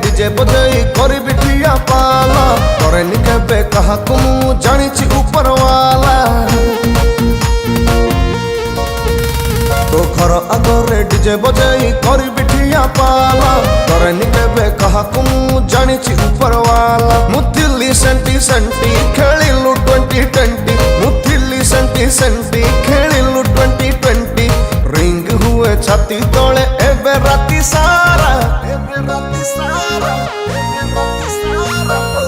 DJ बजाई करी बिठिया पाला करेनी केबे कहा कुमु जानिछि ऊपर वाला तो घर आगरे डीजे बजाई करी बिठिया पाला करेनी केबे कहा कुमु जानिछि ऊपर वाला मुथिली सेंटी सेंटी खेलिलु 2020 मुथिली सेंटी सेंटी खेलिलु 2020 रिंग हुए छाती तले एबे राती सारा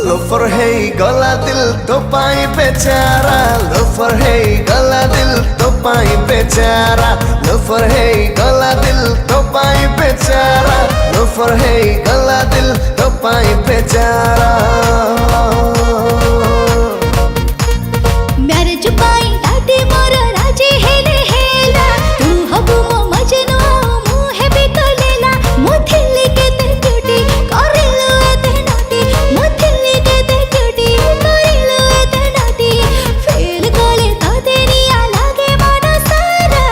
लोफर है गला दिल तो पाई बेचारा लोफर है गला दिल तो पाई बेचारा लोफर है गला दिल तो पाई बेचारा लोफर है गला दिल तो पाई बेचारा मैरिज पाई दादी मोर राजी हेले हेला तू हबु मो मजनू मु हेबी तो लेला मुथिली के ते ड्यूटी करिलु एते नाटी मुथिली के ते ड्यूटी करिलु एते नाटी फेल गले तो तेरिया लागे मन सारा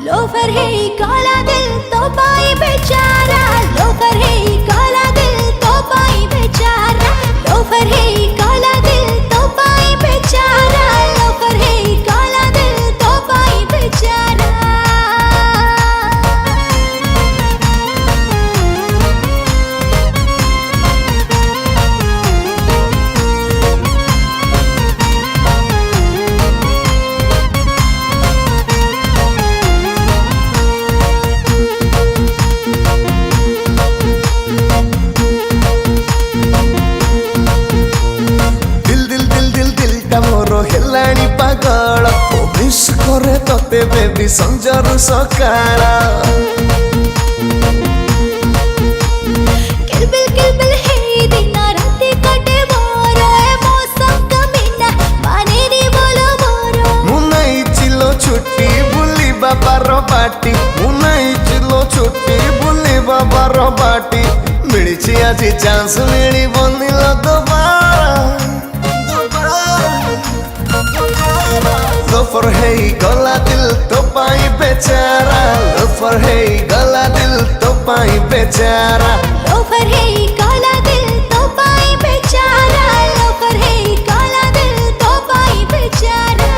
लोफर है काला दिल तो पाई बेचारा लोफर है काला दिल तो पाई बेचारा लोफर है काला दिल तो पाई बेचारा लोफर है काला दिल तो पाई बेचारा हेलाणी पागल मिस करे तते बेबी संजरु सकाळ किलबिल है दिन रात कटे मोर मौसम कमीना माने रे बोलो मोर मुनाई चिलो छुट्टी बुली बाबार बाटी मुनाई चिलो छुट्टी बुली बाबार बाटी मिली आज चांस मिली बनिल दोबारा लोफर है गला दिल तो पाई बेचारा लोफर है गला दिल तो पाई बेचारा लोफर है काला दिल तो पाई बेचारा लोफर है काला दिल तो पाई बेचारा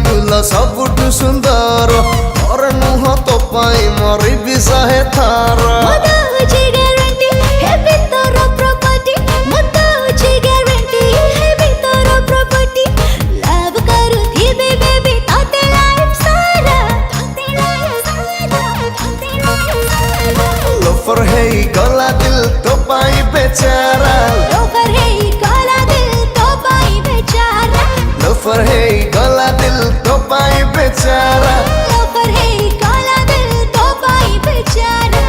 तुला सबुठ सुंदर और नुह तो पाई मरी विषय थार लोफर है गला दिल तो पाई बेचारा लोफर है काला दिल तो पाई बेचारा लोफर है गला दिल तो पाई बेचारा लोफर है काला दिल तो पाई बेचारा।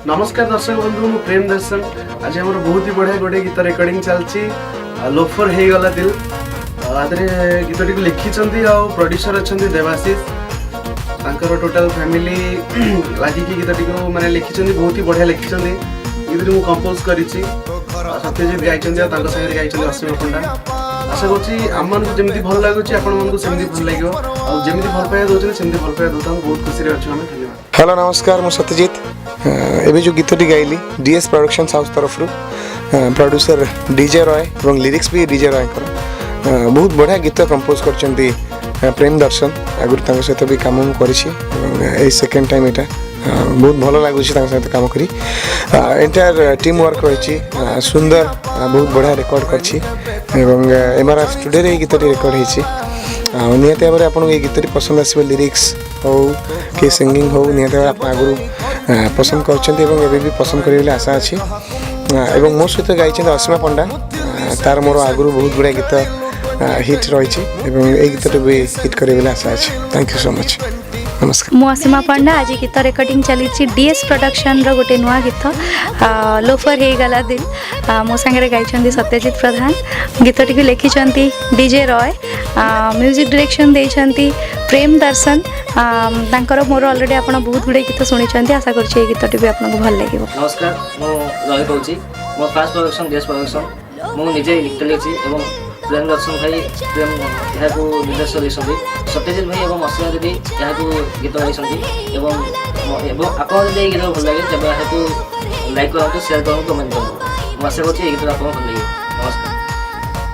नमस्कार दर्शक बंधु मु प्रेम दर्शन आज हमर बहुत ही बढ़िया गोटे गीत रेकर्डिंग चलची लोफर है गला दिल आदरे गीतटी को लिखिचंदी आ प्रोड्यूसर अछंदी देवाशीष तांकर टोटल फैमिली लागी की गीतटी को माने लिखिचंदी बहुत ही बढ़िया लिखिचंदी गीतटी मु कंपोज करिछि सत्यजित गाइचंदी आ तांकर संगे गाइचंदी असीम पंडा आशा करछि आमन को जेमति भल लागुछि आपण मन को सेमति भल लागियो आ जेमति भल पाया दोछन सेमति भल पाया दोता बहुत खुशी रे अछि हमें धन्यवाद। हेलो नमस्कार मु सत्यजित एबे जो गीतटी गाइली डीएस प्रोडक्शंस हाउस तरफ रु प्रोड्यूसर डीजे रॉय और लिरिक्स भी डीजे रॉय कर बहुत बढ़िया गीत कंपोज करचंती प्रेम दर्शन आगुर तांग सहित भी काम करिछि ए सेकंड टाइम एटा बहुत भल लगुच सहित काम करी एंटायर टीम वर्क रही सुंदर बहुत बढ़िया रेकर्ड कर एमआरआर स्टूडियो ये गीत रेकर्ड हो निहती भाव में आपको ये गीत पसंद आसो लिरिक्स हो कि सिंगिंग हो निहती भाव आप आगु पसंद कर भी पसंद करेंगे आशा अच्छी एवं मो सहित गाई असीमा पंडा तार मोर आगु बहुत गुड़ा गीत हिट रही गीत भी हिट करेंगे आशा अच्छी थैंक यू सो मच नमस्कार मु असीमा पंडा आज गीत रेकर्डिंग चली डीएस प्रोडक्शन रो गोटे नुआ गीत लोफर हो गला दिल मो सांगे गाई सत्यजित प्रधान गीत टी लिखिं डीजे रॉय म्यूजिक डायरेक्शन देइछंती प्रेम दर्शन तांकर मोर ऑलरेडी आपण बहुत गुडे गीत शुणी आशा कर गीत टी भी आपको भल लगे। नमस्कार मु रवि कौची मो फास्ट प्रोडक्शन डीएस प्रोडक्शन मु निजे गीत लिखी एवं प्रेम दर्शन भाई प्रेम यहाँ निर्देश देते सत्यजित भाई और असीमा दीदी यहाँ गीत गाई आप गीत भल लगे जब यहाँ लाइक करूँ शेयर करूँ कमेंट करूँ आशा करूँ ये गीत आपको भल लगे। नमस्कार।